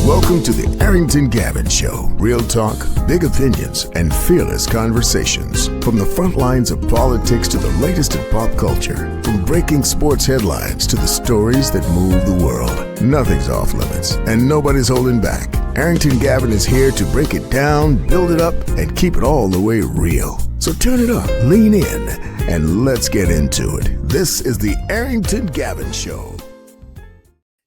Welcome to the Arrington Gavin Show. Real talk, big opinions, and fearless conversations. From the front lines of politics to the latest in pop culture. From breaking sports headlines to the stories that move the world. Nothing's off limits, and nobody's holding back. Arrington Gavin is here to break it down, build it up, and keep it all the way real. So turn it up, lean in, and let's get into it. This is the Arrington Gavin Show.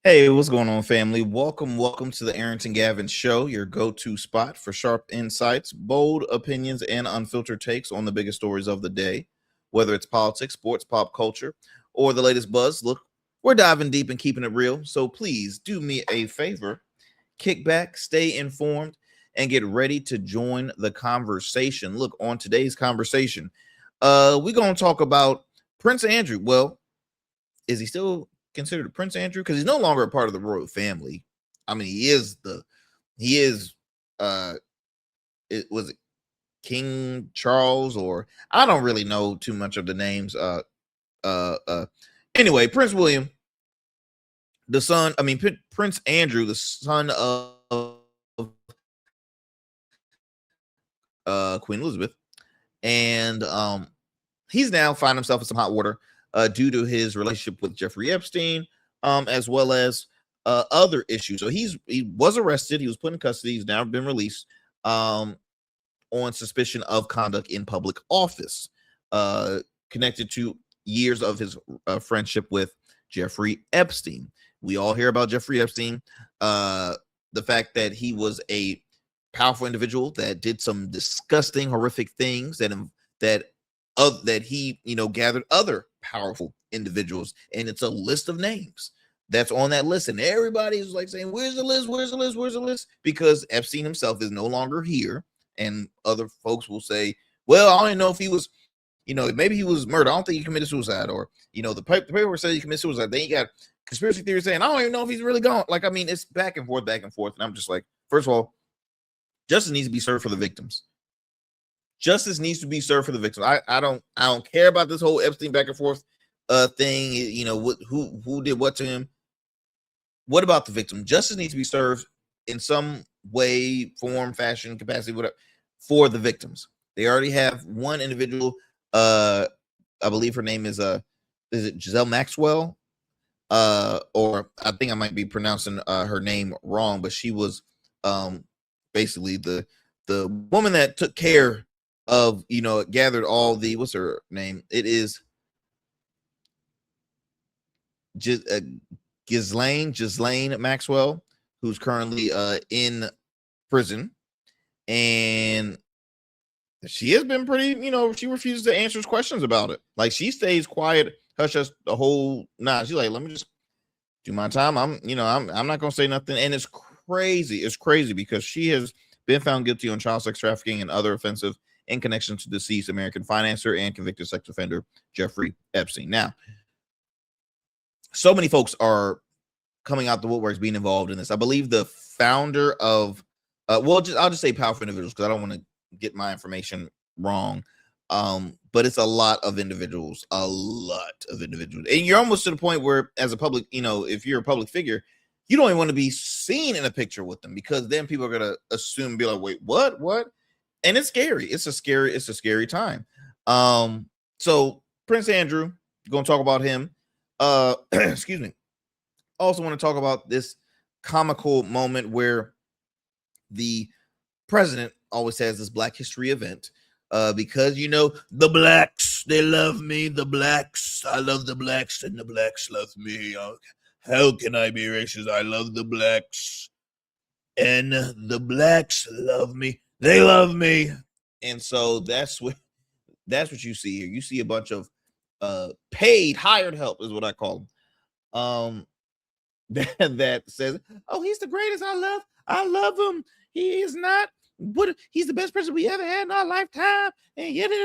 Hey, what's going on, family? Welcome to the Arrington Gavin Show, your go-to spot for sharp insights, bold opinions, and unfiltered takes on the biggest stories of the day. Whether it's politics, sports, pop culture, or the latest buzz, look, we're diving deep and keeping it real. So please do me a favor, kick back, stay informed, and get ready to join the conversation. Look, on today's conversation, we're going to talk about Prince Andrew. Well, is he still considered Prince Andrew? Because he's no longer a part of the royal family. I mean, was it King Charles, or I don't really know too much of the names. Anyway, Prince William, Prince Andrew, the son of Queen Elizabeth, and he's now finding himself in some hot water due to his relationship with Jeffrey Epstein, as well as other issues. So he was arrested. He was put in custody. He's now been released on suspicion of conduct in public office, connected to years of his friendship with Jeffrey Epstein. We all hear about Jeffrey Epstein, the fact that he was a powerful individual that did some disgusting, horrific things that he, gathered other powerful individuals, and it's a list of names that's on that list, and everybody's like saying, where's the list, because Epstein himself is no longer here, and other folks will say, well, I don't even know if he was, maybe he was murdered. I don't think he committed suicide, or the paperwork said he committed suicide. Then you got conspiracy theories saying, I don't even know if he's really gone. Like, I mean, it's back and forth, and I'm just like, first of all, justice needs to be served for the victims. Justice needs to be served for the victims. I don't care about this whole Epstein back and forth thing. Who did what to him? What about the victim? Justice needs to be served in some way, form, fashion, capacity, whatever, for the victims. They already have one individual. I believe her name is it Giselle Maxwell? Or I think I might be pronouncing her name wrong, but she was basically the woman that took care of, gathered all the, what's her name? It is Ghislaine Maxwell, who's currently in prison, and she has been pretty, she refuses to answer questions about it. Like, she stays quiet, hush the whole night. She's like, let me just do my time. I'm not gonna say nothing. And it's crazy because she has been found guilty on child sex trafficking and other offensive in connection to deceased American financier and convicted sex offender Jeffrey Epstein. Now, so many folks are coming out the woodworks being involved in this. I believe the founder of, I'll just say powerful individuals, because I don't want to get my information wrong. But it's a lot of individuals, and you're almost to the point where, as a public, if you're a public figure, you don't even want to be seen in a picture with them, because then people are going to assume, be like, wait, what? And it's scary. It's a scary time. So Prince Andrew, going to talk about him. Excuse me. Also want to talk about this comical moment where the president always has this Black History event, because the blacks, they love me. The blacks, I love the blacks, and the blacks love me. How can I be racist? I love the blacks, and the blacks love me. They love me. And so that's what you see here. You see a bunch of paid, hired help, is what I call them. That says, oh, he's the greatest. I love him. He is not. He's the best person we ever had in our lifetime. And yada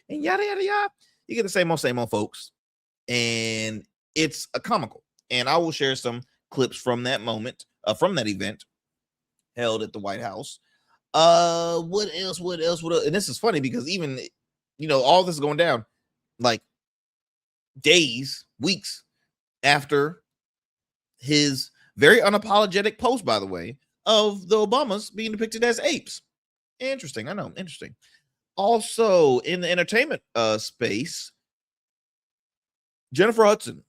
yada. You get the same old folks, and it's a comical. And I will share some clips from that moment, from that event held at the White House. What else? And this is funny because even, all this is going down like days, weeks after his very unapologetic post, by the way, of the Obamas being depicted as apes. Interesting. I know. Interesting. Also, in the entertainment space, Jennifer Hudson,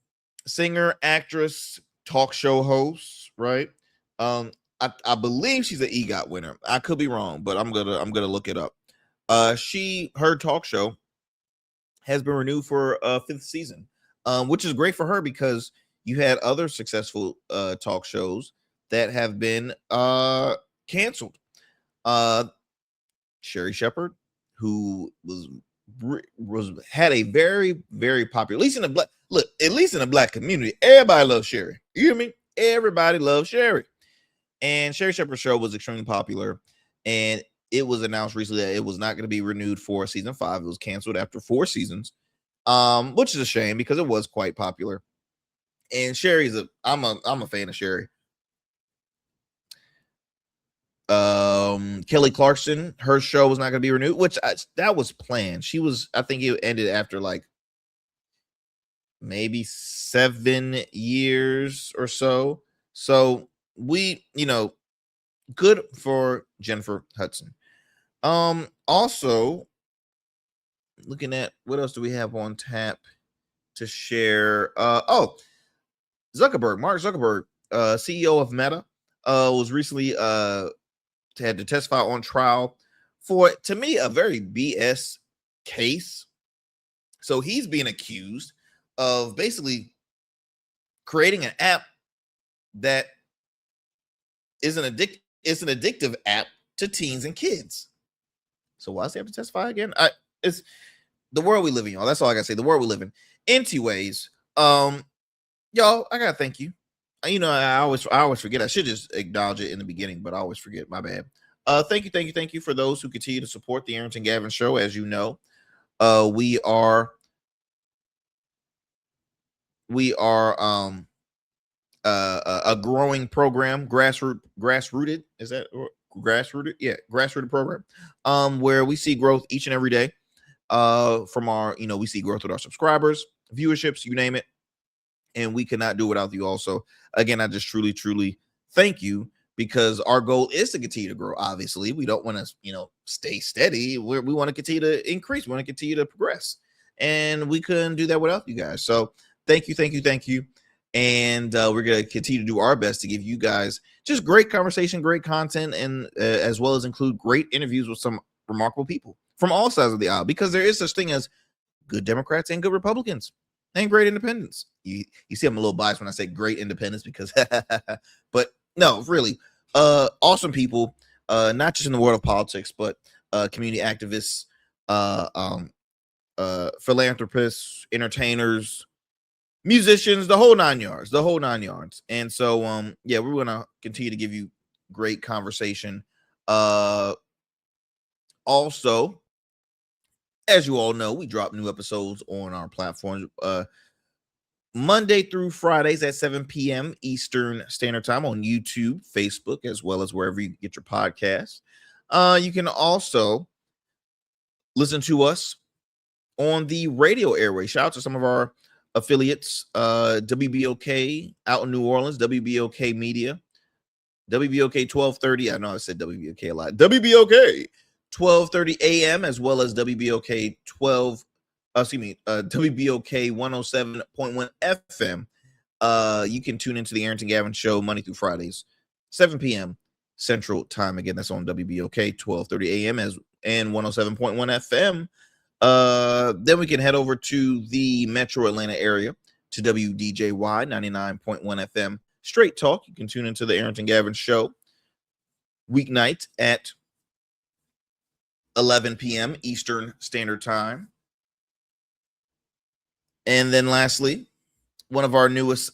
singer, actress, talk show host, right? I believe she's an EGOT winner. I could be wrong, but I'm gonna look it up. Her talk show has been renewed for a 5th season, which is great for her because you had other successful talk shows that have been canceled. Sherry Shepherd, who had a very, very popular, at least in the black community, everybody loves Sherry. You hear me? Everybody loves Sherry. And Sherry Shepherd's show was extremely popular, and it was announced recently that it was not going to be renewed for season 5. It was canceled after 4 seasons, which is a shame because it was quite popular. And I'm a fan of Sherry. Kelly Clarkson, her show was not going to be renewed, which that was planned. I think it ended after like maybe 7 years or so. So good for Jennifer Hudson. Also, looking at what else do we have on tap to share? Mark Zuckerberg, CEO of Meta, was recently had to testify on trial for, to me, a very BS case. So he's being accused of basically creating an app that is an addictive app to teens and kids. So why does he have to testify again? It's the world we live in, y'all. That's all I gotta say. The world we live in. Anyways, y'all, I gotta thank you. I always forget. I should just acknowledge it in the beginning, but I always forget. My bad. Thank you for those who continue to support the Arrington Gavin Show. As you know, we are a growing program, grassrooted. Is that grassrooted? Yeah, grassrooted program. Where we see growth each and every day. From our, we see growth with our subscribers, viewerships, you name it. And we cannot do without you also. Again, I just truly, truly thank you, because our goal is to continue to grow. Obviously, we don't want to, stay steady. We want to continue to increase. We want to continue to progress. And we couldn't do that without you guys. So thank you. And we're going to continue to do our best to give you guys just great conversation, great content, and as well as include great interviews with some remarkable people from all sides of the aisle, because there is such thing as good Democrats and good Republicans and great independents. You see, I'm a little biased when I say great independents because, but no, really, awesome people, not just in the world of politics, but community activists, philanthropists, entertainers, musicians, the whole nine yards. And so, we're going to continue to give you great conversation. Also, as you all know, we drop new episodes on our platforms Monday through Fridays at 7 p.m. Eastern Standard Time on YouTube, Facebook, as well as wherever you get your podcasts. You can also listen to us on the radio airway. Shout out to some of our affiliates, WBOK out in New Orleans, WBOK Media, WBOK 1230. I know I said WBOK a lot. WBOK 1230 a.m. as well as WBOK WBOK 107.1 FM. You can tune into the Arrington Gavin Show Monday through Fridays, 7 p.m. Central Time. Again, that's on WBOK 1230 a.m. and 107.1 FM. Then we can head over to the Metro Atlanta area to WDJY 99.1 FM Straight Talk. You can tune into the Arrington Gavin Show weeknight at 11 p.m. Eastern Standard Time. And then lastly, one of our newest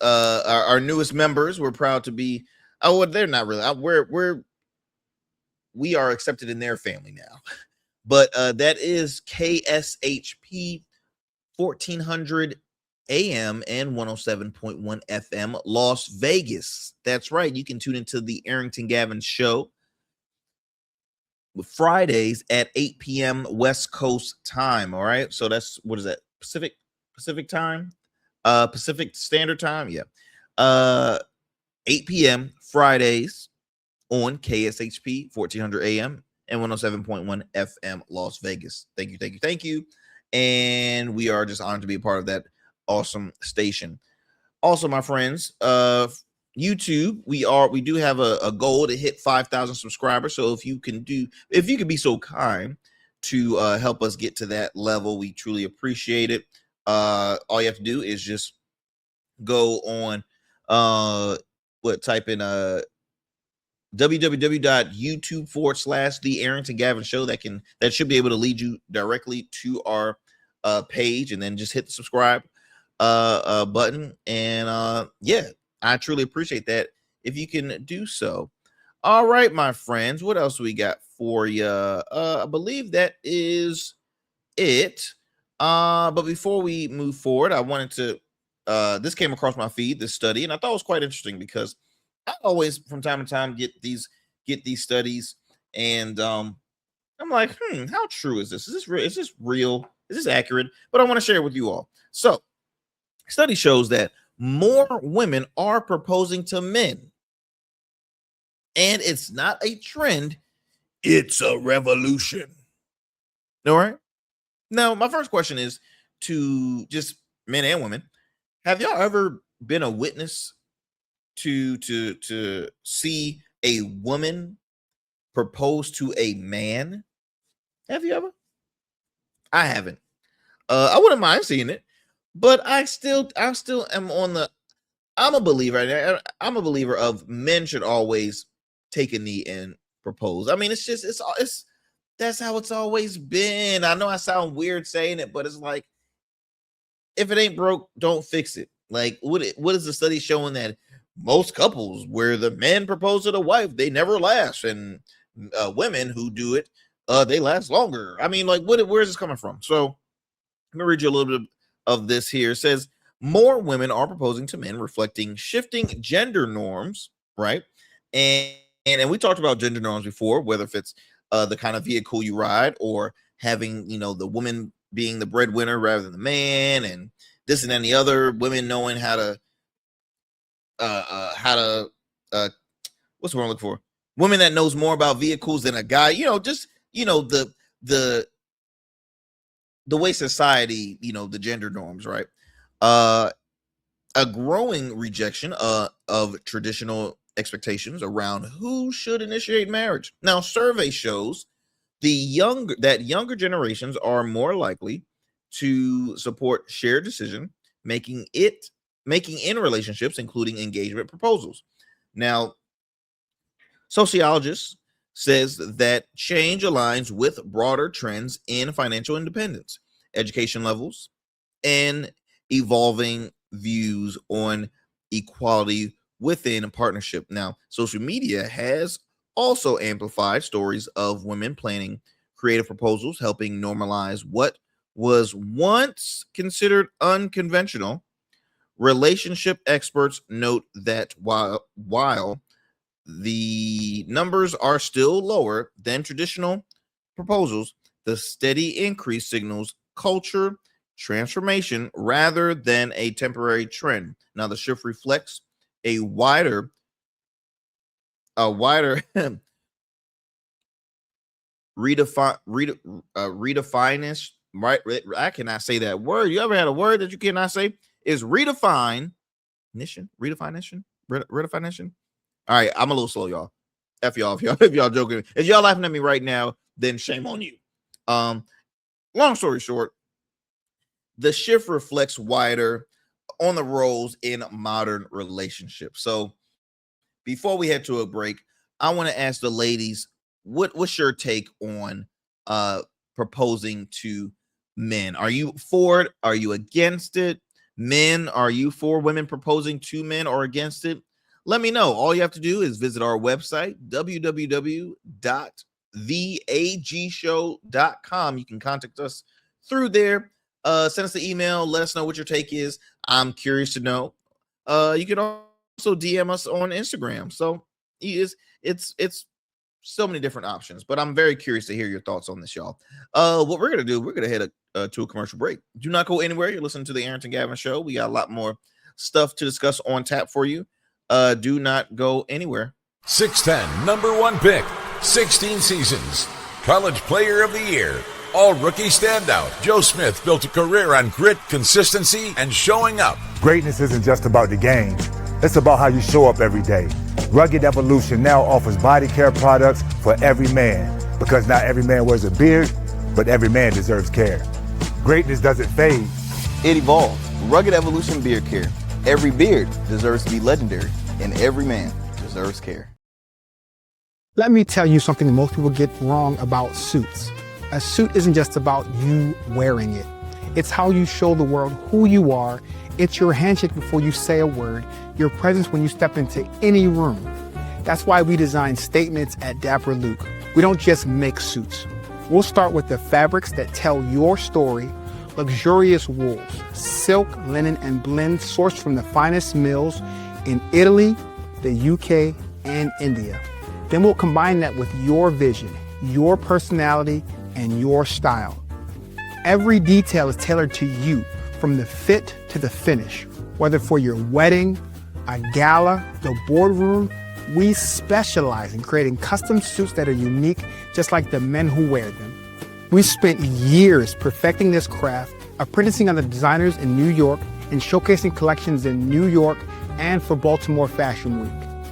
members, we're proud to be, they're not really, we are accepted in their family now. But that is KSHP 1400 AM and 107.1 FM Las Vegas. That's right. You can tune into the Arrington Gavin Show with Fridays at 8 p.m. West Coast time. All right. So that's, what is that? Pacific time? Pacific Standard Time. Yeah. 8 p.m. Fridays on KSHP 1400 AM and 107.1 FM Las Vegas. Thank you, thank you, thank you. And we are just honored to be a part of that awesome station. Also, my friends, YouTube, we do have a goal to hit 5,000 subscribers. So if you could be so kind to help us get to that level, we truly appreciate it. All you have to do is just go on type in www.youtube.com/The Arrington Gavin Show. That should be able to lead you directly to our page, and then just hit the subscribe button. And yeah, I truly appreciate that if you can do so. All right, my friends, what else we got for you? I believe that is it. But before we move forward, I wanted to this came across my feed, this study, and I thought it was quite interesting because I always from time to time get these studies, and I'm like, how true is this? Is this real? Is this real? Is this accurate? But I want to share it with you all. So, study shows that more women are proposing to men, and it's not a trend, it's a revolution. All right. Now, my first question is to just men and women. Have y'all ever been a witness to see a woman propose to a man? Have you ever? I haven't. I wouldn't mind seeing it, but I still am on the. I'm a believer. I'm a believer of men should always take a knee and propose. I mean, it's that's how it's always been. I know I sound weird saying it, but it's like, if it ain't broke, don't fix it. Like, what is the study showing that most couples where the men propose to the wife, they never last, and women who do it, they last longer? I mean, like, where is this coming from? So let me read you a little bit of this here. It says more women are proposing to men, reflecting shifting gender norms, right? And we talked about gender norms before, whether if it's the kind of vehicle you ride, or having, the woman being the breadwinner rather than the man, and this and then the other, women knowing how to what's the word I'm looking for? Women that knows more about vehicles than a guy, the way society, the gender norms, right? A growing rejection of traditional expectations around who should initiate marriage. Now, survey shows that younger generations are more likely to support shared decision making in relationships, including engagement proposals. Now, sociologists says that change aligns with broader trends in financial independence, education levels, and evolving views on equality within a partnership. Now, social media has also amplified stories of women planning creative proposals, helping normalize what was once considered unconventional. Relationship experts note that while the numbers are still lower than traditional proposals, the steady increase signals culture transformation rather than a temporary trend. Now, the shift reflects a wider redefinish, right? I cannot say that word. You ever had a word that you cannot say? Is redefinition. All right, I'm a little slow, y'all. F y'all if y'all joking. If y'all laughing at me right now, then shame on you. Long story short, the shift reflects wider on the roles in modern relationships. So before we head to a break, I want to ask the ladies, what's your take on proposing to men? Are you for it? Are you against it? Men, are you for women proposing to men or against it? Let me know. All you have to do is visit our website, www.theagshow.com. You can contact us through there. Send us an email. Let us know what your take is. I'm curious to know. You can also DM us on Instagram. So it's so many different options, but I'm very curious to hear your thoughts on this, y'all. What we're going to do, we're going to head to a commercial break. Do not go anywhere. You're listening to the Arrington Gavin Show. We got a lot more stuff to discuss on tap for you. Do not go anywhere. 6'10", number one pick, 16 seasons, college player of the year, all-rookie standout. Joe Smith built a career on grit, consistency, and showing up. Greatness isn't just about the game. It's about how you show up every day. Rugged Evolution now offers body care products for every man, because not every man wears a beard, but every man deserves care. Greatness doesn't fade. It evolves. Rugged Evolution Beard Care. Every beard deserves to be legendary, and every man deserves care. Let me tell you something most people get wrong about suits. A suit isn't just about you wearing it. It's how you show the world who you are. It's your handshake before you say a word, your presence when you step into any room. That's why we design statements at Dapper Luke. We don't just make suits. We'll start with the fabrics that tell your story, luxurious wools, silk, linen, and blends sourced from the finest mills in Italy, the UK, and India. Then we'll combine that with your vision, your personality, and your style. Every detail is tailored to you, from the fit to the finish. Whether for your wedding, a gala, the boardroom, we specialize in creating custom suits that are unique, just like the men who wear them. We spent years perfecting this craft, apprenticing under designers in New York and showcasing collections in New York and for Baltimore Fashion Week.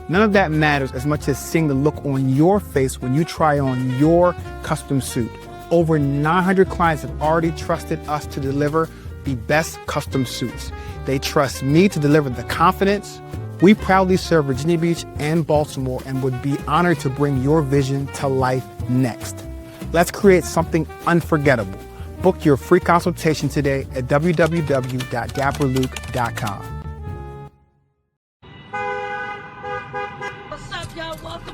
None of that matters as much as seeing the look on your face when you try on your custom suit. Over 900 clients have already trusted us to deliver the best custom suits. They trust me to deliver the confidence. We proudly serve Virginia Beach and Baltimore and would be honored to bring your vision to life next. Let's create something unforgettable. Book your free consultation today at www.dapperluke.com.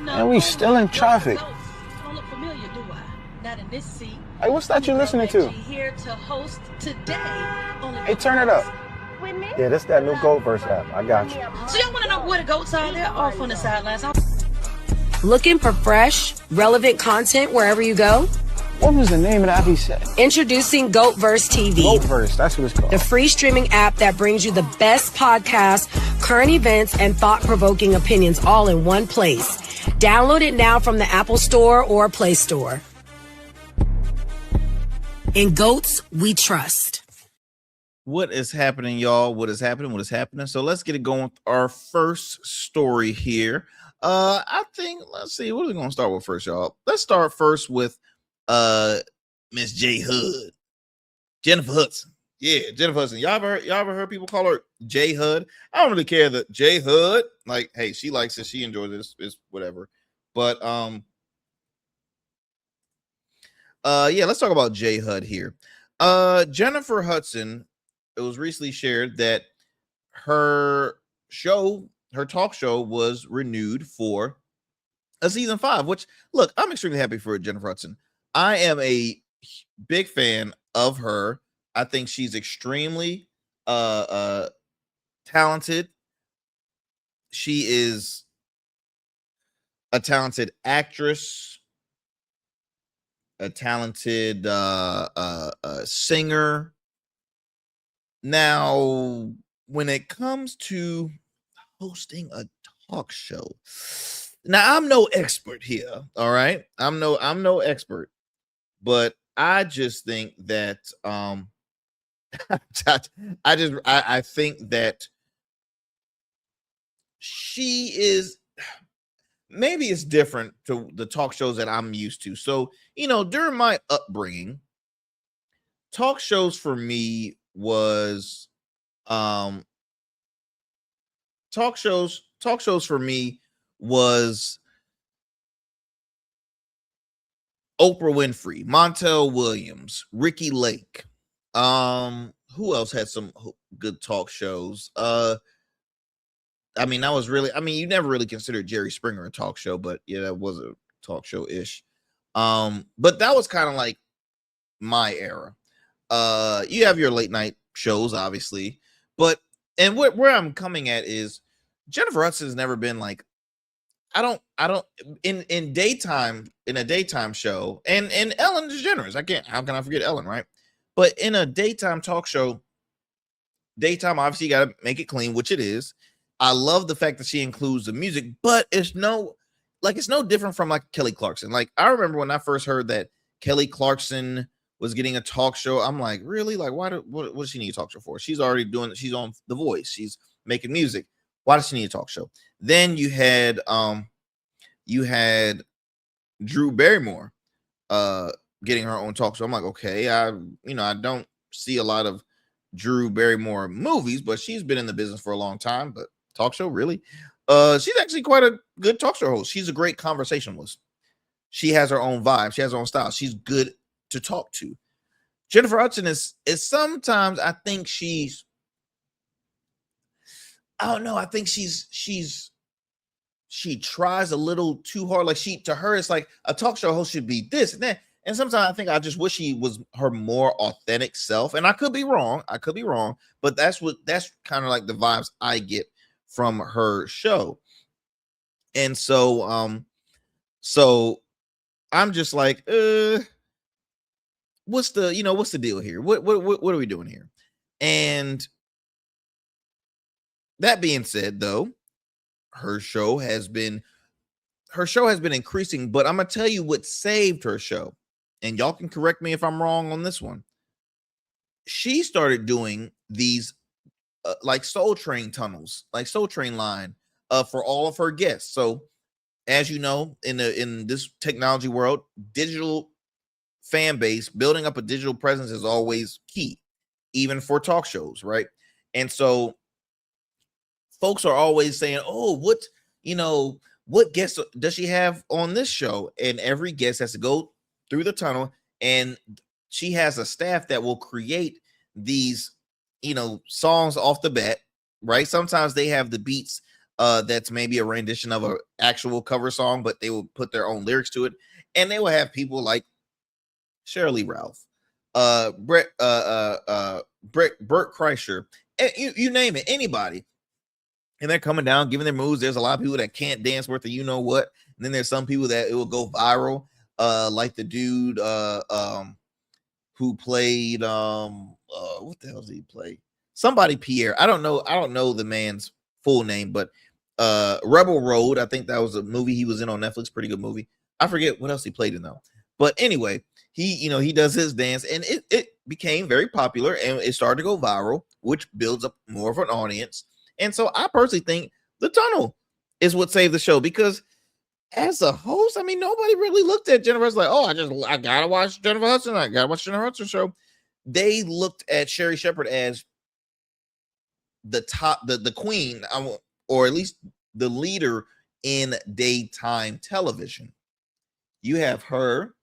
And we still in traffic. Don't look familiar, do I? Not in this seat. Hey, what's that you listening to? Here to host today. Hey, turn it up. With me? Yeah, this that new Goat Verse app. I got you. So y'all want to know where the goats are? They're off on the sidelines. Looking for fresh, relevant content wherever you go? What was the name of that he said? Introducing GoatVerse TV. GoatVerse, that's what it's called. The free streaming app that brings you the best podcasts, current events, and thought-provoking opinions all in one place. Download it now from the Apple Store or Play Store. In Goats, we trust. What is happening, y'all? What is happening? What is happening? So let's get it going with our first story here. I think, let's see, what are we going to start with first, y'all? Let's start first with Miss JHUD, Jennifer Hudson. Yeah, Jennifer Hudson. Y'all ever heard people call her JHUD? I don't really care that JHUD. Like, hey, she likes it. She enjoys it. It's whatever. But yeah, let's talk about JHUD here. Jennifer Hudson. It was recently shared that her talk show was renewed for a season 5. Which, look, I'm extremely happy for Jennifer Hudson. I am a big fan of her. I think she's extremely talented. She is a talented actress, a talented singer. Now, when it comes to hosting a talk show, now I'm no expert here, all right? I'm no expert, but I just think that I think that she is, maybe it's different to the talk shows that I'm used to. So, during my upbringing, talk shows for me was talk shows for me was Oprah Winfrey, Montel Williams, Ricky Lake. Who else had some good talk shows? That was really, you never really considered Jerry Springer a talk show, but yeah, that was a talk show-ish. But that was kind of like my era. You have your late night shows, obviously, but where I'm coming at is Jennifer Hudson has never been like, I don't in a daytime show, and Ellen DeGeneres. How can I forget Ellen, right? But in a daytime talk show, obviously you got to make it clean, which it is. I love the fact that she includes the music, but it's no like it's no different from like Kelly Clarkson. Like I remember when I first heard that Kelly Clarkson was getting a talk show. I'm like, really? Like, what does she need a talk show for? She's already doing. She's on The Voice. She's making music. Why does she need a talk show? Then you had Drew Barrymore getting her own talk show. I'm like, okay, I don't see a lot of Drew Barrymore movies, but she's been in the business for a long time. But talk show, really? She's actually quite a good talk show host. She's a great conversationalist. She has her own vibe. She has her own style. She's good to talk to. Jennifer Hudson is sometimes, I think I don't know. I think she tries a little too hard. Like to her, it's like a talk show host should be this and that. And sometimes I think I just wish she was her more authentic self. And I could be wrong. But that's kind of like the vibes I get from her show. And so I'm just like, what's the deal here? What are we doing here? And that being said, though, her show has been increasing, but I'm gonna tell you what saved her show. And y'all can correct me if I'm wrong on this one. She started doing these like Soul Train tunnels, like Soul Train line for all of her guests. So as you know, in this technology world, digital fan base, building up a digital presence is always key, even for talk shows, right? And so folks are always saying, oh, what guest does she have on this show? And every guest has to go through the tunnel, and she has a staff that will create these, songs off the bat, right? Sometimes they have the beats that's maybe a rendition of an actual cover song, but they will put their own lyrics to it. And they will have people like Shirley Ralph, Bert Kreischer, you name it, anybody. And they're coming down, giving their moves. There's a lot of people that can't dance worth of what. And then there's some people that it will go viral, like the dude who played what the hell did he play? Somebody Pierre. I don't know the man's full name, but Rebel Road. I think that was a movie he was in on Netflix. Pretty good movie. I forget what else he played in though. But anyway, he does his dance, and it became very popular, and it started to go viral, which builds up more of an audience. And so I personally think the tunnel is what saved the show, because as a host, I mean, nobody really looked at Jennifer as like, oh, I gotta watch Jennifer Hudson. I gotta watch Jennifer Hudson show. They looked at Sherry Shepherd as the top, the queen, or at least the leader in daytime television. You have her,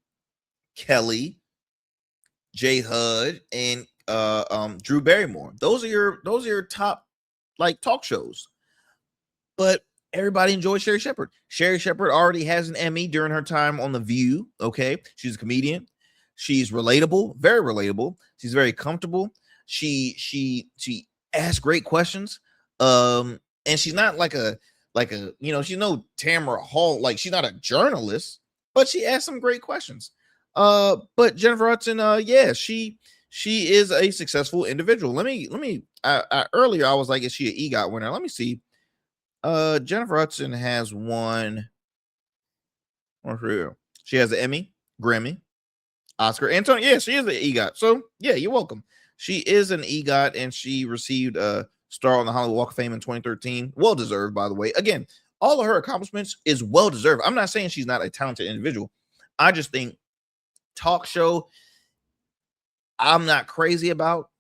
Kelly, JHUD, and Drew Barrymore. Those are your top like talk shows. But everybody enjoys Sherry Shepherd. Sherry Shepherd already has an Emmy during her time on The View. Okay, she's a comedian. She's relatable, very relatable. She's very comfortable. She asks great questions. And she's not like a she's no Tamara Hall. Like, she's not a journalist, but she asks some great questions. But Jennifer Hudson, she is a successful individual. Let me earlier I was like, is she an EGOT winner? Let me see. Jennifer Hudson has won. She has an Emmy, Grammy, Oscar, and Tony. Yeah, she is an EGOT. So yeah, you're welcome. She is an EGOT, and she received a star on the Hollywood Walk of Fame in 2013. Well deserved, by the way. Again, all of her accomplishments is well deserved. I'm not saying she's not a talented individual. I just think talk show, I'm not crazy about.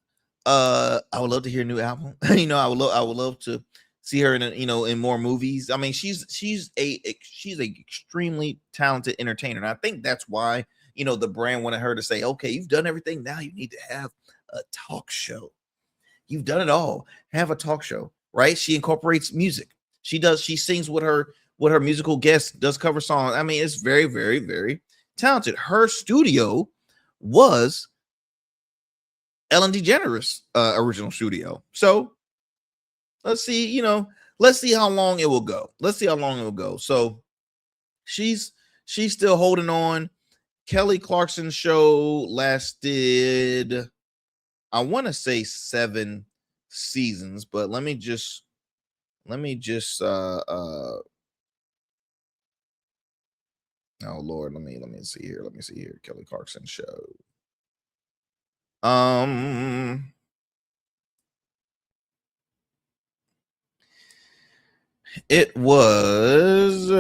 I would love to hear a new album. I would love to see her in more movies. I mean, she's a extremely talented entertainer, and I think that's why the brand wanted her to say, okay, you've done everything, now you need to have a talk show. You've done it all. Have a talk show, right? She incorporates music. She sings with her musical guests, does cover songs. I mean, it's very, very, very talented. Her studio was Ellen DeGeneres' original studio. So let's see how long it will go. So she's still holding on. Kelly Clarkson's show lasted, I want to say 7 seasons, but let me just Oh Lord, let me see here. Let me see here. Kelly Clarkson show. It was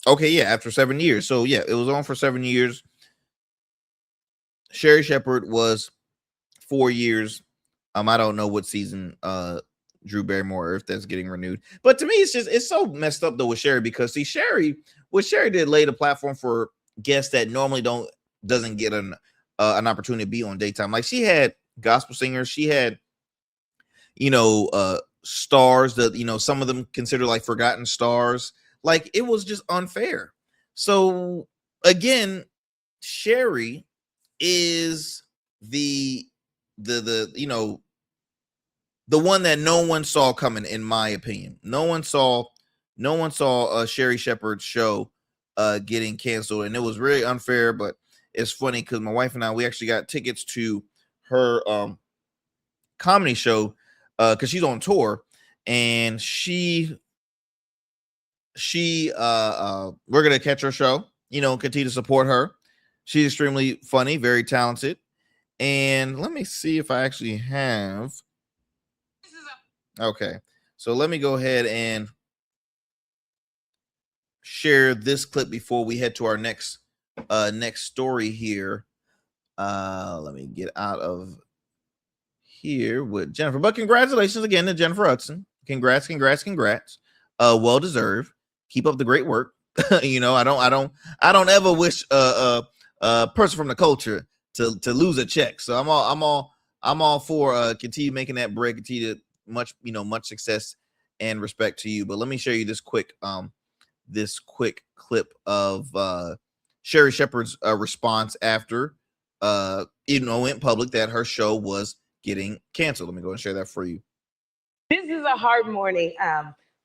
okay, yeah, after 7 years. So yeah, it was on for 7 years. Sherry Shepherd was 4 years. I don't know what season Drew Barrymore, if that's getting renewed. But to me, it's so messed up though with Sherry, because see, what Sherry did laid a platform for guests that normally doesn't get an opportunity to be on daytime. Like she had gospel singers, she had stars that some of them consider like forgotten stars. Like it was just unfair. So again, Sherry is the one that no one saw coming, in my opinion. No one saw Sherry Shepherd's show getting canceled, and it was really unfair. But it's funny because my wife and I, we actually got tickets to her comedy show because she's on tour, and we're gonna catch her show, continue to support her. She's extremely funny, very talented. And let me see if I actually have. Okay, so let me go ahead and share this clip before we head to our next story here. Let me get out of here with Jennifer. But congratulations again to Jennifer Hudson. Congrats. Well deserved. Keep up the great work. I don't ever wish a person from the culture to lose a check. So I'm all for continue making that break, continue to much success and respect to you. But let me show you this quick clip of Sherry Shepherd's response after it went public that her show was getting canceled. Let me go and share that for you. This is a hard morning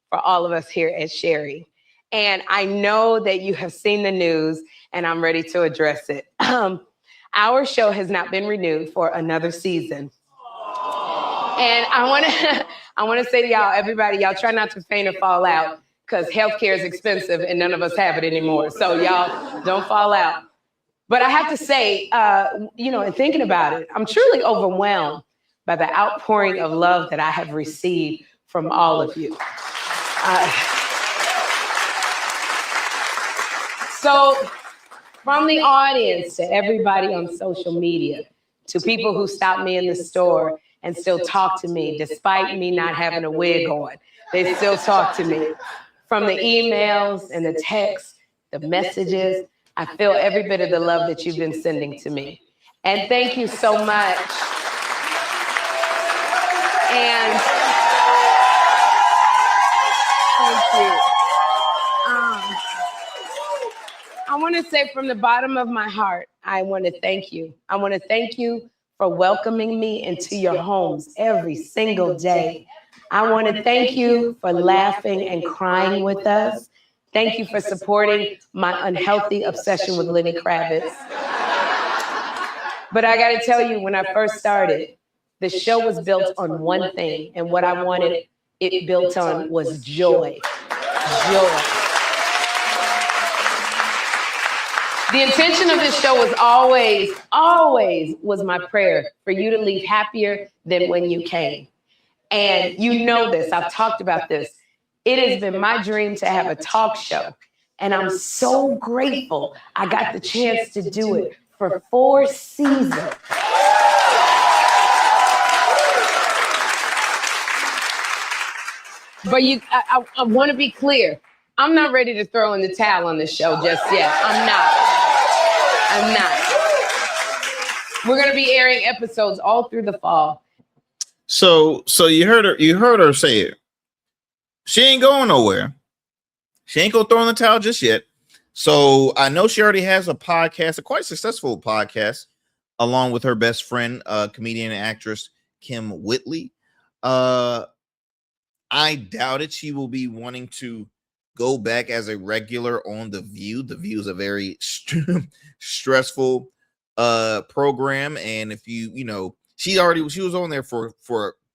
for all of us here at Sherry. And I know that you have seen the news, and I'm ready to address it. Our show has not been renewed for another season. And I want to say to y'all, everybody, y'all try not to faint or fall out, because healthcare is expensive and none of us have it anymore. So y'all don't fall out. But I have to say, in thinking about it, I'm truly overwhelmed by the outpouring of love that I have received from all of you. So from the audience to everybody on social media, to people who stop me in the store and still talk to me despite me not having a wig on, they still talk to me. From the emails and the texts, the messages, I feel every bit of the love that you've been sending to me. And thank you so much. And thank you. I want to say from the bottom of my heart, I want to thank you. I want to thank you for welcoming me into your homes every single day. I want to thank you for laughing and crying with us. Thank you for supporting my unhealthy obsession with Lenny Kravitz. But I got to tell you, when I first started, the show was built on one thing, and what I wanted it built on was joy. Joy. The intention of this show was always was my prayer for you to leave happier than when you came. And you know this, I've talked about this. It has been my dream to have a talk show. And I'm so grateful I got the chance to do it for 4 seasons. But I want to be clear. I'm not ready to throw in the towel on this show just yet. I'm not. We're going to be airing episodes all through the fall. So you heard her say it. She ain't going nowhere. She ain't gonna throw in the towel just yet. So I know she already has a podcast, a quite successful podcast, along with her best friend, comedian and actress Kim Whitley. I doubt it. She will be wanting to go back as a regular on The View. The View is a very stressful program, and if she was on there for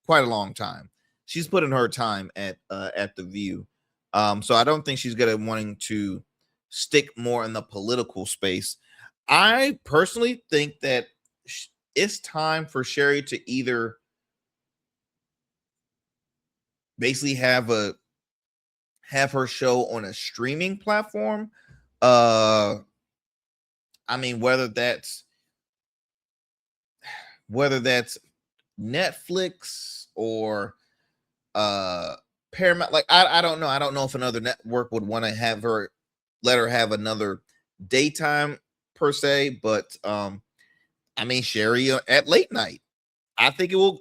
quite a long time. She's put in her time at The View. So I don't think she's gonna wanting to stick more in the political space. I personally think that it's time for Sherry to either basically have her show on a streaming platform. I mean, whether that's Netflix or Paramount. Like I don't know. I don't know if another network would want to let her have another daytime per se, but I mean, Sherry at late night, I think it will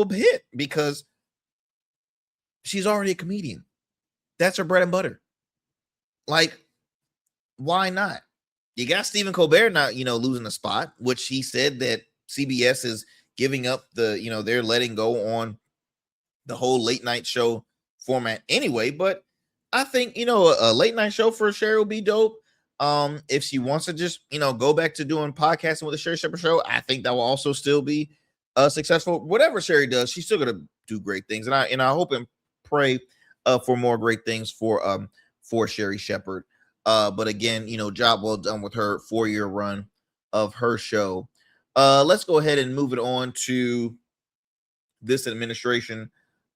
hit because she's already a comedian. That's her bread and butter. Like, why not? You got Stephen Colbert not, losing a spot, which he said that CBS is giving up they're letting go on the whole late night show format anyway. But I think, a late night show for Sherry will be dope. If she wants to just, go back to doing podcasting with the Sherry Shepherd Show, I think that will also still be successful. Whatever Sherry does, she's still gonna do great things, and I hope and pray for more great things for Sherry Shepherd. But again, job well done with her 4-year run of her show. Let's go ahead and move it on to this administration.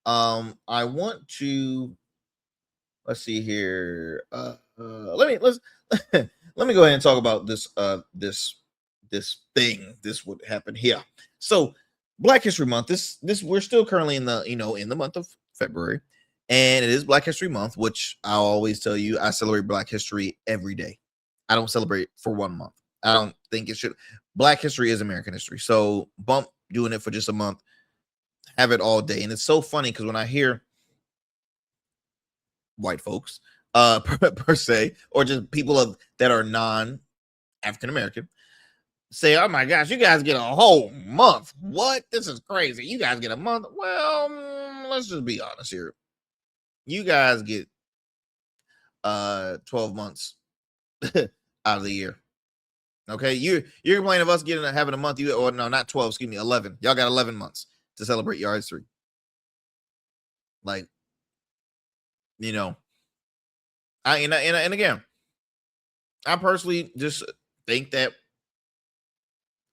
I want to let's see here. Let me go ahead and talk about this thing. This would happen here. So Black History Month. This we're still currently in the month of February, and it is Black History Month, which I'll always tell you I celebrate Black History every day. I don't celebrate for 1 month. I don't think it should. Black history is American history. So bump doing it for just a month. Have it all day. And it's so funny because when I hear white folks per se, or just people that are non-African American say, oh my gosh, you guys get a whole month. What? This is crazy. You guys get a month. Well, let's just be honest here. You guys get 12 months out of the year. Okay, you're complaining of us having a month. Or no, not 12. Excuse me, 11. Y'all got 11 months to celebrate your history. Like, and again, I personally just think that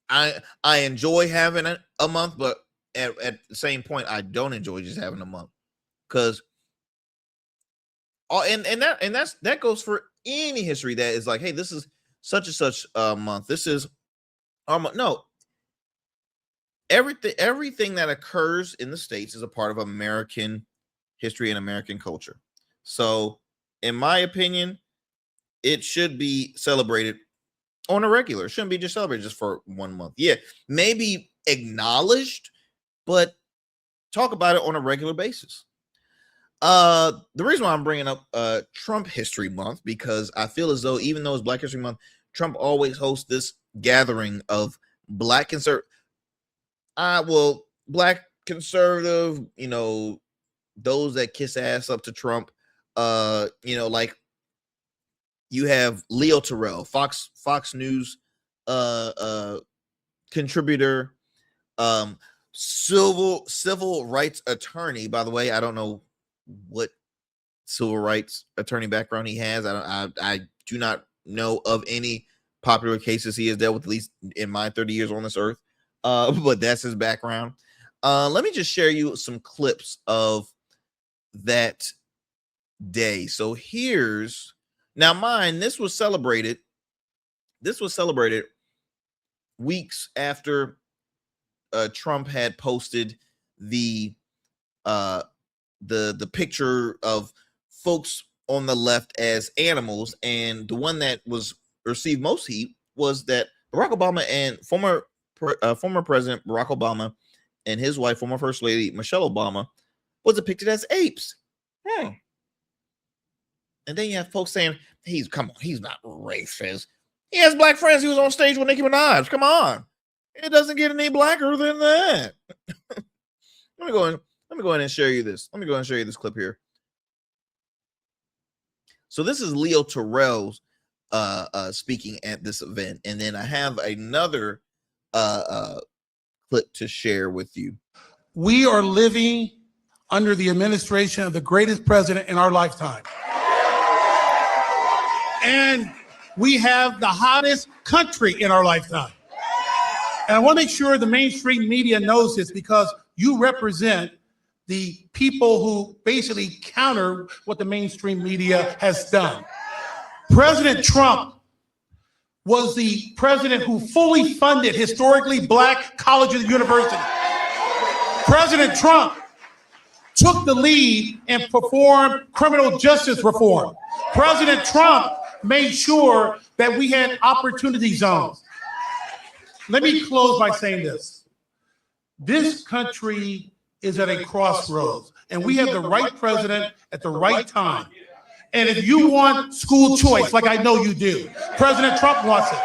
I enjoy having a month, but at the same point, I don't enjoy just having a month because that goes for any history that is like, hey, this is such and such a month. This is no. Everything that occurs in the States is a part of American history and American culture. So, in my opinion, it should be celebrated on a regular. It shouldn't be just celebrated just for 1 month. Yeah, maybe acknowledged, but talk about it on a regular basis. The reason why I'm bringing up Trump History Month, because I feel as though even though it's Black History Month, Trump always hosts this gathering of Black conservative, those that kiss ass up to Trump. Like you have Leo Terrell, Fox News contributor, civil rights attorney. By the way, I don't know what civil rights attorney background he has. I do not know of any popular cases he has dealt with, at least in my 30 years on this earth. But that's his background. Let me just share you some clips of that day. So here's now mine. This was celebrated weeks after Trump had posted the picture of folks on the left as animals, and the one that was received most heat was that Barack Obama and former President Barack Obama and his wife, former First Lady Michelle Obama, was depicted as apes. And then you have folks saying, he's not racist. He has black friends. He was on stage with Nicki Minaj. Come on. It doesn't get any blacker than that. Let me go ahead and share you this. Let me go ahead and show you this clip here. So this is Leo Terrell's speaking at this event. And then I have another clip to share with you. We are living under the administration of the greatest president in our lifetime. And we have the hottest country in our lifetime. And I want to make sure the mainstream media knows this, because you represent the people who basically counter what the mainstream media has done. President Trump was the president who fully funded historically black colleges and universities. President Trump took the lead and performed criminal justice reform. President Trump made sure that we had opportunity zones. Let me close by saying this. This country is at a crossroads, and we have the right president at the right time. And if you want school choice, like I know you do, President Trump wants it.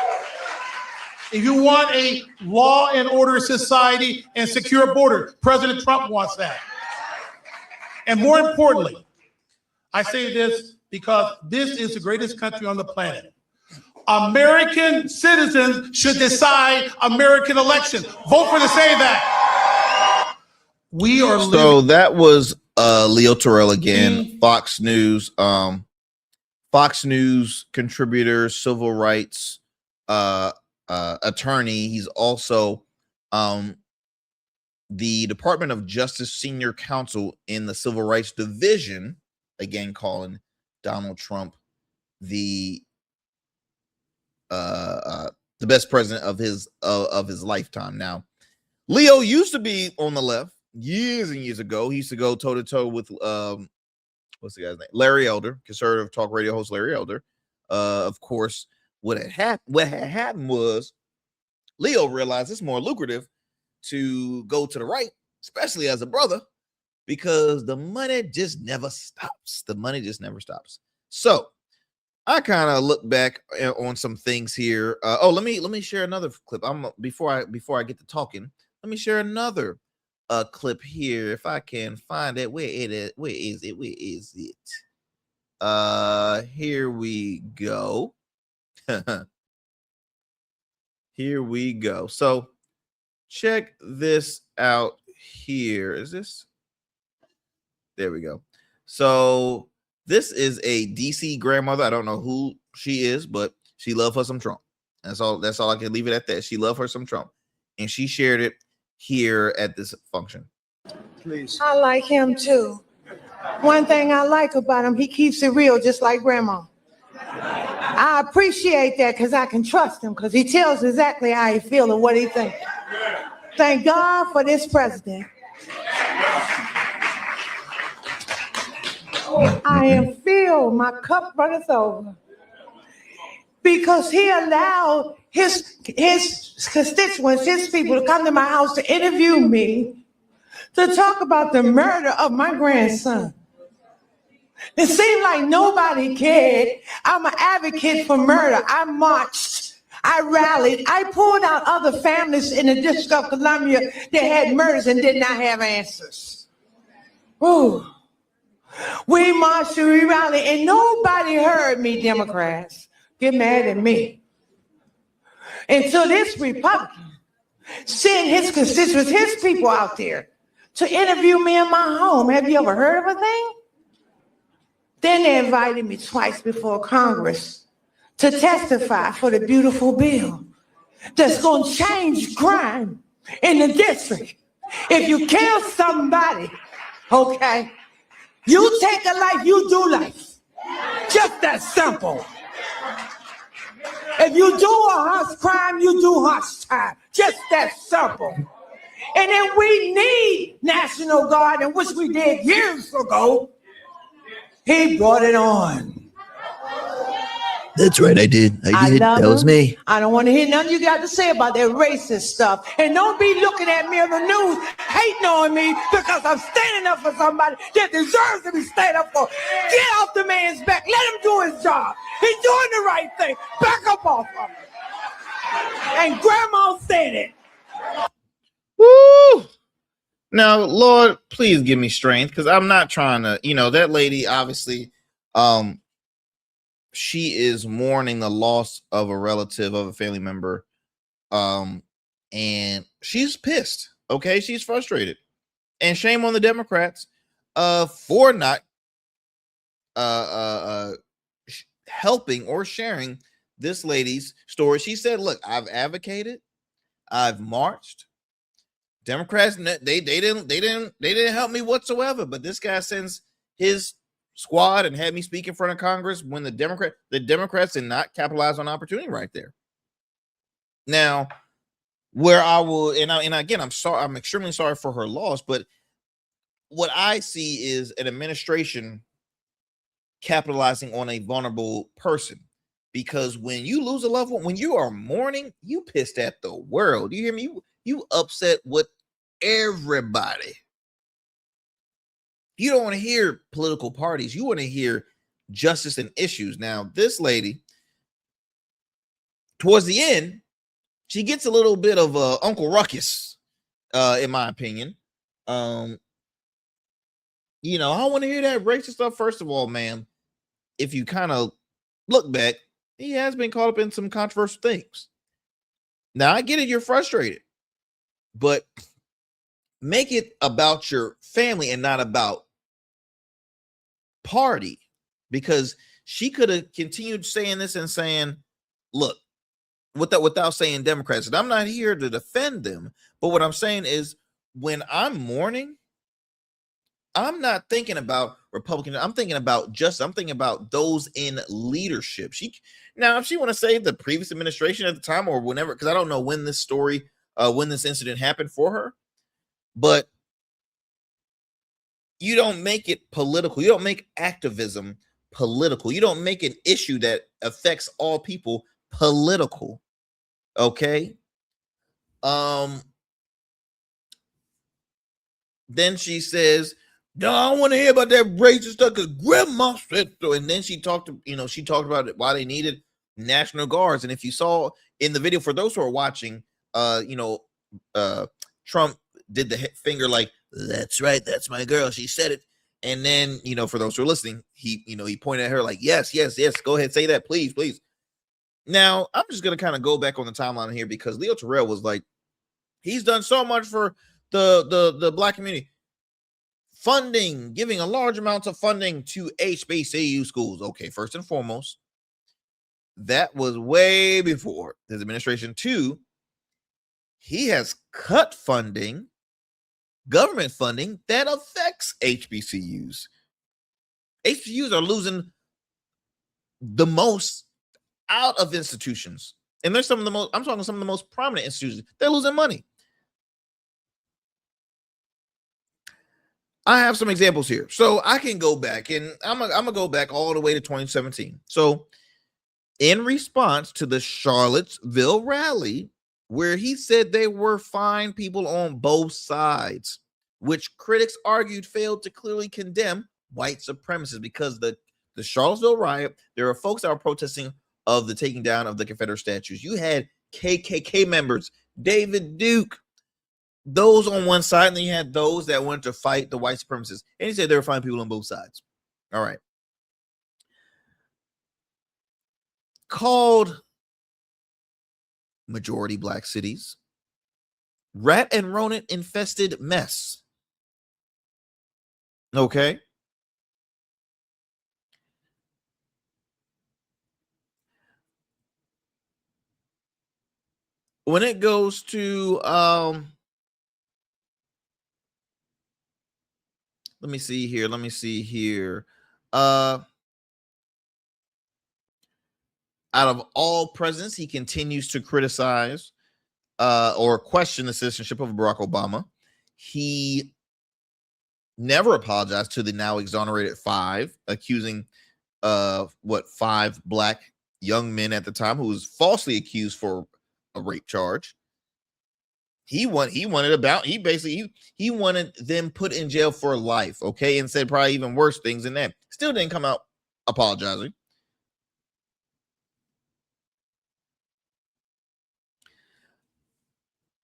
If you want a law and order society and secure border, President Trump wants that. And more importantly, I say this because this is the greatest country on the planet. American citizens should decide American elections. Vote for the Save Act. We are so that was Leo Terrell again, Fox News contributor, civil rights attorney. He's also the Department of Justice senior counsel in the Civil Rights Division, again calling Donald Trump the best president of his lifetime. Now, Leo used to be on the left years and years ago. He used to go toe to toe with what's the guy's name? Larry Elder, conservative talk radio host Larry Elder. Of course, what had happened was Leo realized it's more lucrative to go to the right, especially as a brother, because the money just never stops. The money just never stops. So I kind of look back on some things here. Let me share another clip. Before I get to talking, let me share another clip here if I can find it. Where is it? Here we go. Here we go. So check this out here. Is this? There we go. So this is a DC grandmother. I don't know who she is, but she loved her some Trump. That's all I can leave it at that. She loved her some Trump. And she shared it here at this function. Please. I like him too. One thing I like about him, he keeps it real just like grandma. I appreciate that because I can trust him because he tells exactly how he feels and what he thinks. Thank God for this president. I am filled, my cup runneth over. Because he allowed his constituents, his people to come to my house to interview me, to talk about the murder of my grandson. It seemed like nobody cared. I'm an advocate for murder. I marched, I rallied, I pulled out other families in the District of Columbia that had murders and did not have answers. Ooh. We marched and we rallied, and nobody heard me, Democrats, get mad at me. Until this Republican sent his constituents, his people out there to interview me in my home. Have you ever heard of a thing? Then they invited me twice before Congress to testify for the beautiful bill that's going to change crime in the district. If you kill somebody, okay, you take a life, you do life. Just that simple. If you do a harsh crime, you do harsh time. Just that simple. And then we need National Guard, and which we did years ago. He brought it on. That's right, I did. That was me. I don't want to hear nothing you got to say about that racist stuff. And don't be looking at me on the news hating on me because I'm standing up for somebody that deserves to be stand up for. Get off the man's back. Let him do his job. He's doing the right thing. Back up off of him. And Grandma said it. Woo! Now, Lord, please give me strength because I'm not trying to, that lady obviously, she is mourning the loss of a relative, of a family member, and she's pissed. Okay, she's frustrated, and shame on the Democrats for not helping or sharing this lady's story. She said, look, I've advocated, I've marched. Democrats, they didn't help me whatsoever. But this guy sends his squad and had me speak in front of Congress when the Democrats did not capitalize on opportunity right there. Now, where I will, and again, I'm extremely sorry for her loss, but what I see is an administration capitalizing on a vulnerable person. Because when you lose a loved one, when you are mourning, you pissed at the world. You hear me? You upset with everybody. You don't want to hear political parties. You want to hear justice and issues. Now, this lady, towards the end, she gets a little bit of Uncle Ruckus, in my opinion. I want to hear that racist stuff. First of all, ma'am, if you kind of look back, he has been caught up in some controversial things. Now, I get it. You're frustrated, but make it about your family and not about party, because she could have continued saying this and saying, look, without saying Democrats. And I'm not here to defend them, but what I'm saying is when I'm mourning, I'm not thinking about Republicans. I'm thinking about I'm thinking about those in leadership. If she want to say the previous administration at the time or whenever, because I don't know when this incident happened for her, but you don't make it political. You don't make activism political. You don't make an issue that affects all people political. Okay. Then she says, no, I don't want to hear about that racist stuff because grandma said so. And then she talked about why they needed National Guards. And if you saw in the video, for those who are watching, Trump did the finger like, that's right, that's my girl, she said it. And then, for those who are listening, he pointed at her like, yes, go ahead, say that, please. Now, I'm just going to kind of go back on the timeline here because Leo Terrell was like, he's done so much for the Black community. Funding, giving a large amount of funding to HBCU schools. Okay, first and foremost, that was way before his administration. 2, he has cut funding, government funding that affects HBCUs. HBCUs are losing the most out of institutions. And there's some of the most prominent institutions. They're losing money. I have some examples here. So I can go back, and I'm gonna go back all the way to 2017. So in response to the Charlottesville rally, where he said they were fine people on both sides, which critics argued failed to clearly condemn white supremacists, because the Charlottesville riot, there are folks that were protesting of the taking down of the Confederate statues. You had KKK members, David Duke, those on one side, and then you had those that wanted to fight the white supremacists. And he said they were fine people on both sides. All right. Called majority Black cities rat and rodent infested mess. Okay. When it goes to let me see here. Out of all presidents, he continues to criticize or question the citizenship of Barack Obama. He never apologized to the now exonerated 5, accusing 5 Black young men at the time who was falsely accused for a rape charge. He wanted them put in jail for life, okay, and said probably even worse things than that. Still didn't come out apologizing.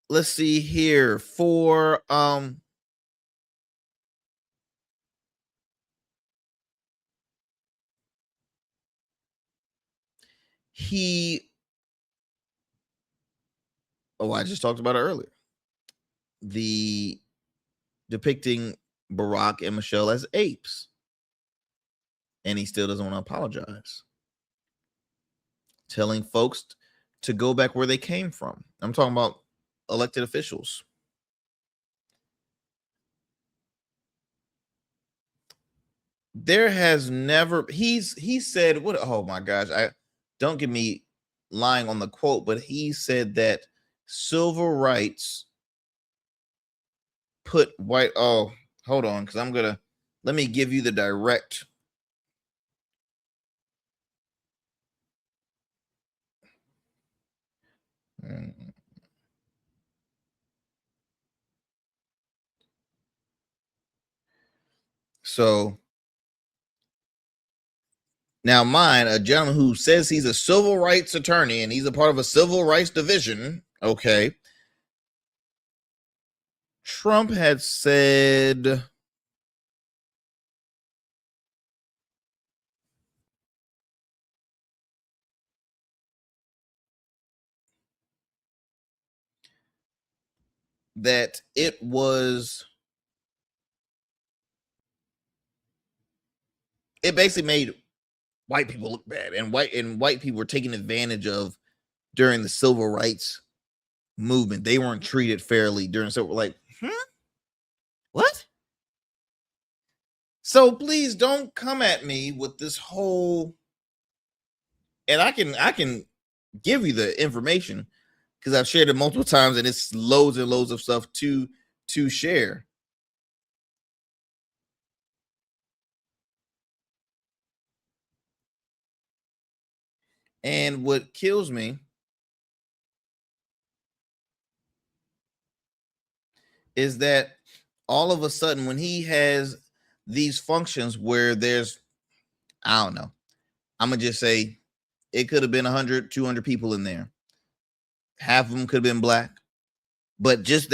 Let's see here for I just talked about it earlier. The depicting Barack and Michelle as apes. And he still doesn't want to apologize. telling folks to go back where they came from. I'm talking about elected officials. There has never, he said, what, oh my gosh, I don't get me lying on the quote, but he said that civil rights put white, oh, hold on, because let me give you the direct. So now mine, a gentleman who says he's a civil rights attorney and he's a part of a civil rights division. Okay. Trump had said that it basically made white people look bad, and white people were taken advantage of during the civil rights movement. They weren't treated fairly during, so we're like, what? So please don't come at me with this whole, and I can give you the information because I've shared it multiple times, and it's loads and loads of stuff to share. And what kills me is that all of a sudden, when he has these functions where there's, I don't know, I'm going to just say it could have been 100, 200 people in there. Half of them could have been black. But just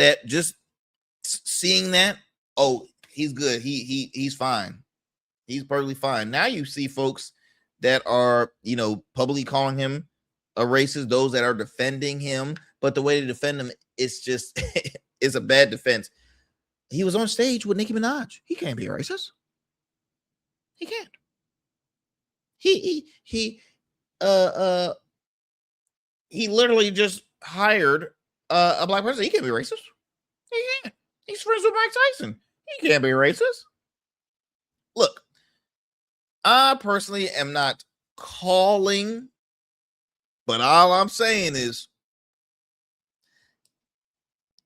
seeing that, oh, he's good. He's fine. He's perfectly fine. Now you see folks that are, publicly calling him a racist, those that are defending him, but the way to defend him, it's just, it's a bad defense. He was on stage with Nicki Minaj. He can't be a racist. He can't. He literally just hired a black person. He can't be racist. He can't. He's friends with Mike Tyson. He can't be racist. Look, I personally am not calling, but all I'm saying is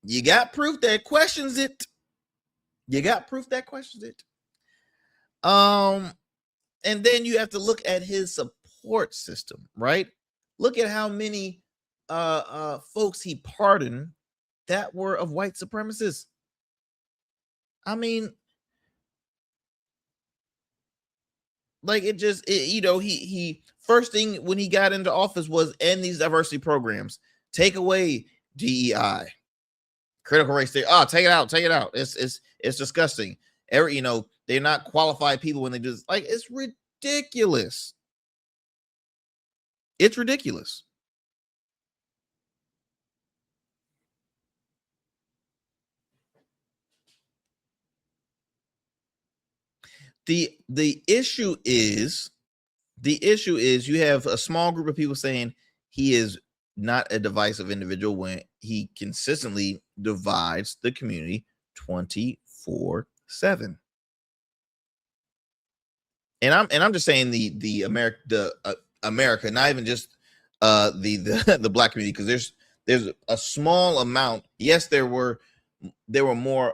you got proof that questions it. You got proof that questions it. And then you have to look at his support system, right? Look at how many folks he pardoned that were of white supremacists. I mean, like he first thing when he got into office was end these diversity programs, take away DEI, critical race theory. Oh, take it out. It's disgusting. They're not qualified people when they do this. Like, it's ridiculous. It's ridiculous. The issue is you have a small group of people saying he is not a divisive individual when he consistently divides the community 24/7. And I'm just saying the America, not even just the black community, because there's a small amount. Yes, there were more,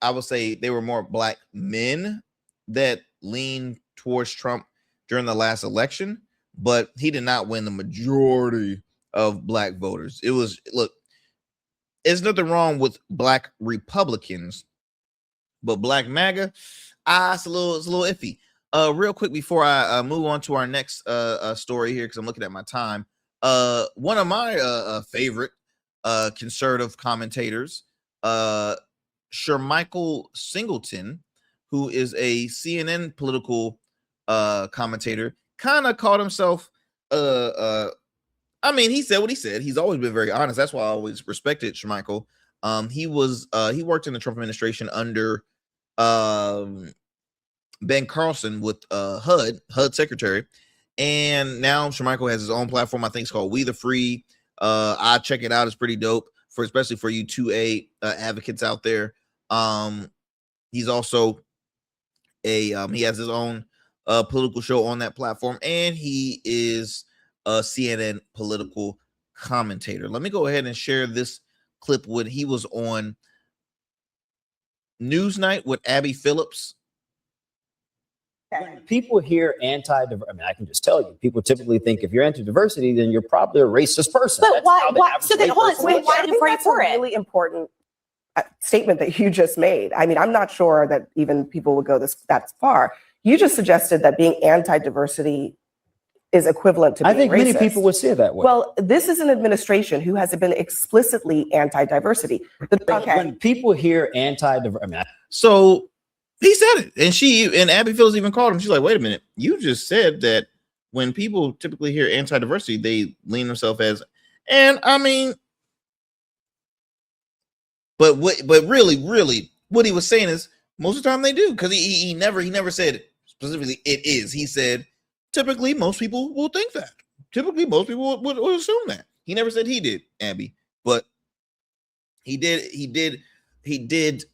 I would say there were more black men that leaned towards Trump during the last election, but he did not win the majority of black voters. There's nothing wrong with black Republicans, but black MAGA, it's a little iffy. Real quick before I move on to our next story here, because I'm looking at my time. One of my favorite conservative commentators, Shermichael Singleton, who is a CNN political commentator, kind of called himself he said what he said. He's always been very honest. That's why I always respected Shermichael. He worked in the Trump administration under Ben Carlson with HUD secretary, And now Shermichael has his own platform. I think it's called We the Free. I check it out. It's pretty dope especially for you 2A advocates out there. He's also he has his own political show on that platform, and he is a CNN political commentator. Let me go ahead and share this clip when he was on Newsnight with Abby Phillips. When people hear I mean, I can just tell you, people typically think if you're anti-diversity, then you're probably a racist person. But why? So then, hold on. Why do you pray for it? Really important statement that you just made. I mean, I'm not sure that even people would go that far. You just suggested that being anti-diversity is equivalent to being I think racist. many people would say it that way. Well, this is an administration who has been explicitly anti-diversity. When people hear anti-diversity, so he said it, and Abby Phillips even called him. She's like, "Wait a minute, you just said that when people typically hear anti-diversity, they lean themselves as," and I mean, but really, what he was saying is most of the time they do, because he never said specifically it is. He said typically most people will think that. Typically most people would assume that. He never said he did, Abby, but he did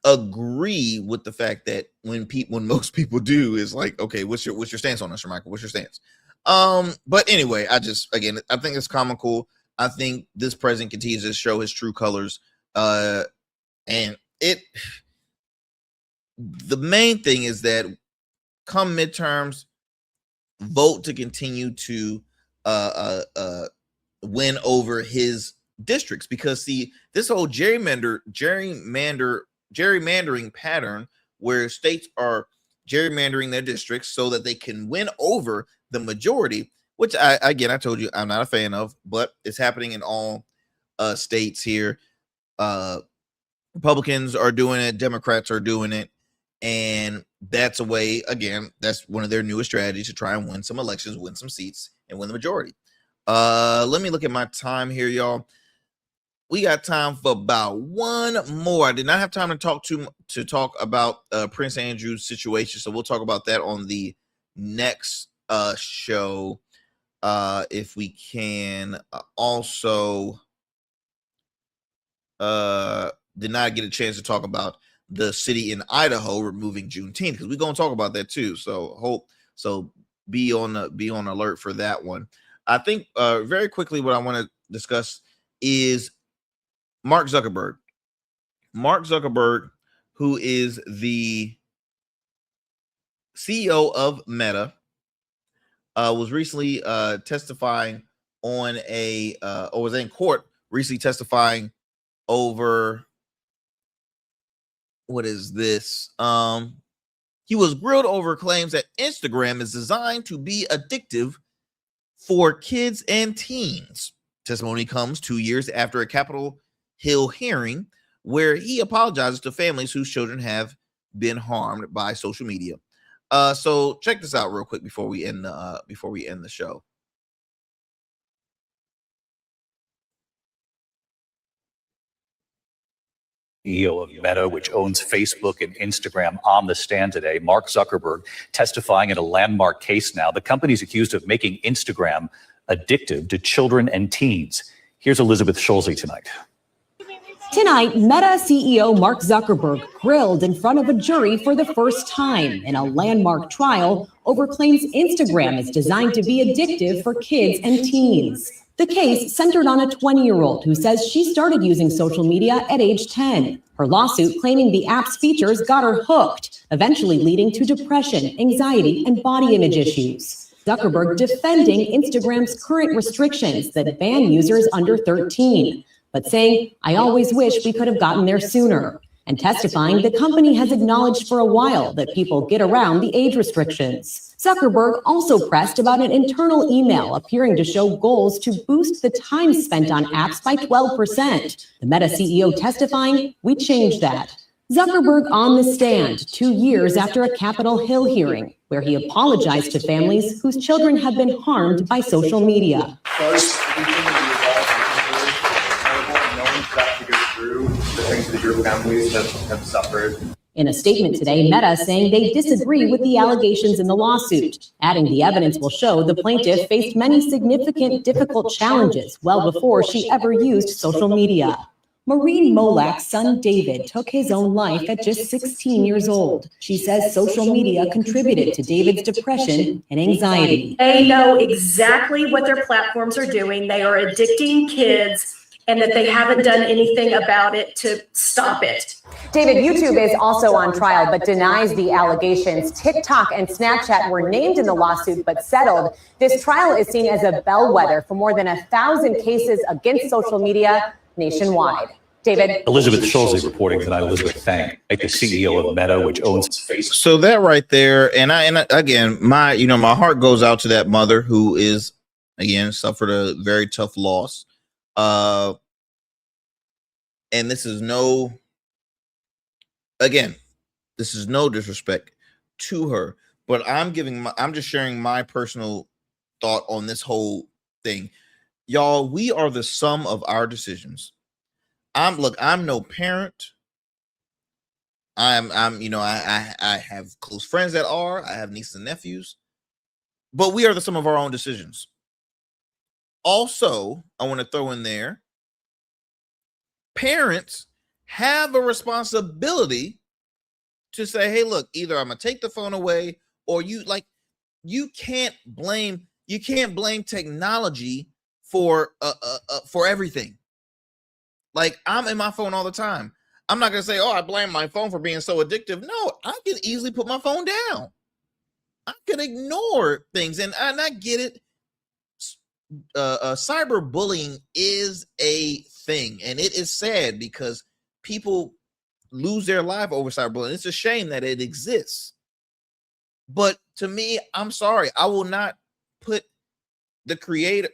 agree with the fact that when most people do is like, okay, what's your stance on this, Michael? What's your stance? But anyway, I think it's comical. I think this president continues to show his true colors. And the main thing is that come midterms, vote to continue to win over his districts, because see, this whole gerrymandering pattern where states are gerrymandering their districts so that they can win over the majority, which I told you I'm not a fan of, but it's happening in all states here. Republicans are doing it, Democrats are doing it, and that's a way, again, that's one of their newest strategies to try and win some elections, win some seats, and win the majority. Let me look at my time here, y'all. We got time for about one more. I did not have time to talk about Prince Andrew's situation, so we'll talk about that on the next show if we can. Also, did not get a chance to talk about the city in Idaho removing Juneteenth, because we're gonna talk about that too. So be on alert for that one. I think very quickly what I want to discuss is Mark Zuckerberg. Mark Zuckerberg, who is the CEO of Meta, was recently testifying on or was in court recently testifying over, what is this? He was grilled over claims that Instagram is designed to be addictive for kids and teens. Testimony comes 2 years after a Capitol Hill hearing where he apologizes to families whose children have been harmed by social media. So check this out real quick before we end the show. CEO of Meta, which owns Facebook and Instagram, on the stand today. Mark Zuckerberg testifying in a landmark case now. The company's accused of making Instagram addictive to children and teens. Here's Elizabeth Schulze tonight. Tonight, Meta CEO Mark Zuckerberg grilled in front of a jury for the first time in a landmark trial over claims Instagram is designed to be addictive for kids and teens. The case centered on a 20-year-old who says she started using social media at age 10. Her lawsuit claiming the app's features got her hooked, eventually leading to depression, anxiety, and body image issues. Zuckerberg defending Instagram's current restrictions that ban users under 13, but saying, "I always wish we could have gotten there sooner," and testifying the company has acknowledged for a while that people get around the age restrictions. Zuckerberg also pressed about an internal email appearing to show goals to boost the time spent on apps by 12%. The Meta CEO testifying, "We changed that." Zuckerberg on the stand 2 years after a Capitol Hill hearing, where he apologized to families whose children have been harmed by social media. Does everything that you evolve into knowing you have to go through the things that your families have suffered? In a statement today, Meta saying they disagree with the allegations in the lawsuit, adding the evidence will show the plaintiff faced many significant, difficult challenges well before she ever used social media. Maureen Molak's son David took his own life at just 16 years old. She says social media contributed to David's depression and anxiety. They know exactly what their platforms are doing. They are addicting kids, and that they haven't done anything about it to stop it. David, YouTube is also on trial but denies the allegations. TikTok and Snapchat were named in the lawsuit but settled. This trial is seen as a bellwether for more than 1,000 cases against social media nationwide. David. Elizabeth Schulze reporting tonight. Elizabeth Thank, the CEO of Meta, which owns Facebook. So that right there, and again, my heart goes out to that mother who is, again, suffered a very tough loss. And this is no disrespect to her, but I'm just sharing my personal thought on this whole thing. Y'all, we are the sum of our decisions. I'm no parent. I have close friends that are, I have nieces and nephews, but we are the sum of our own decisions. Also, I want to throw in there, parents have a responsibility to say, hey, look, either I'm gonna take the phone away, or you can't blame technology for everything. Like, I'm in my phone all the time. I'm not gonna say, oh, I blame my phone for being so addictive. No, I can easily put my phone down. I can ignore things, and I get it. Cyberbullying is a thing, and it is sad because people lose their life over cyberbullying. It's a shame that it exists. But to me, I'm sorry, I will not put the creator,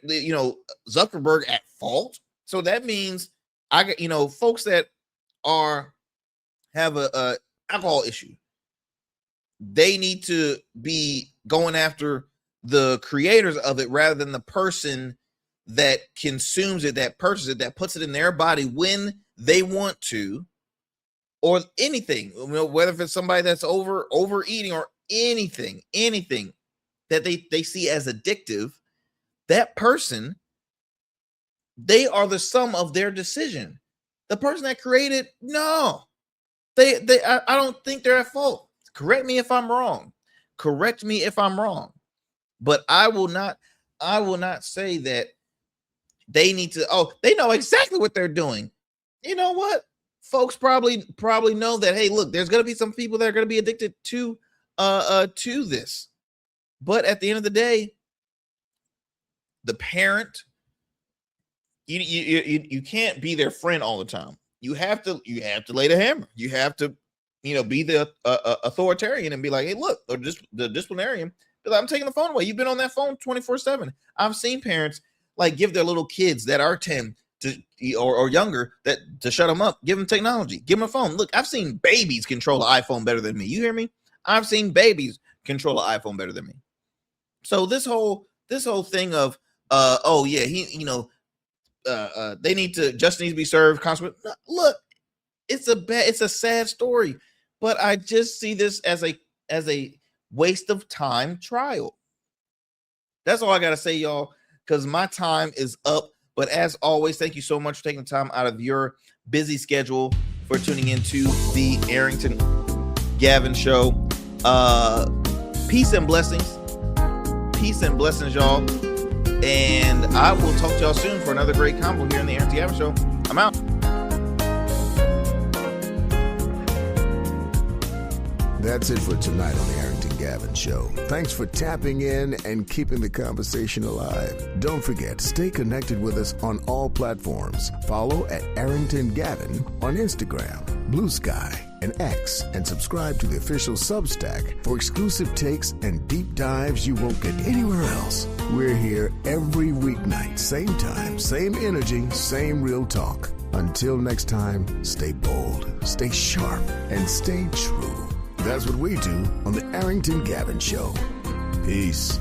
Zuckerberg at fault. So that means folks that have a alcohol issue, they need to be going after the creators of it rather than the person that consumes it, that purchases it, that puts it in their body when they want to, or anything, whether if it's somebody that's overeating or anything that they see as addictive, that person, they are the sum of their decision. The person that created, no, I don't think they're at fault. Correct me if I'm wrong. But I will not say that they need to, they know exactly what they're doing. You know what? Folks probably know that, hey, look, there's going to be some people that are going to be addicted to this. But at the end of the day, the parent, you can't be their friend all the time. You have to lay the hammer. You have to, be the authoritarian and be like, hey, look, or just the disciplinarian. I'm taking the phone away. You've been on that phone 24/7. I've seen parents give their little kids that are 10 or younger to shut them up. Give them technology. Give them a phone. Look, I've seen babies control an iPhone better than me. You hear me? I've seen babies control an iPhone better than me. So this whole thing of they need to be served. Consequence. Look, it's a sad story, but I just see this as a waste of time trial. That's all I gotta say, y'all, because my time is up. But as always, thank you so much for taking the time out of your busy schedule for tuning into the Arrington Gavin Show. Peace and blessings, y'all. And I will talk to y'all soon for another great convo here in the Arrington Gavin Show. I'm out. That's it for tonight on the Arrington Gavin Show. Thanks for tapping in and keeping the conversation alive. Don't forget, stay connected with us on all platforms. Follow at Arrington Gavin on Instagram, Blue Sky, and X, and subscribe to the official Substack for exclusive takes and deep dives you won't get anywhere else. We're here every weeknight, same time, same energy, same real talk. Until next time, stay bold, stay sharp, and stay true. That's what we do on the Arrington Gavin Show. Peace.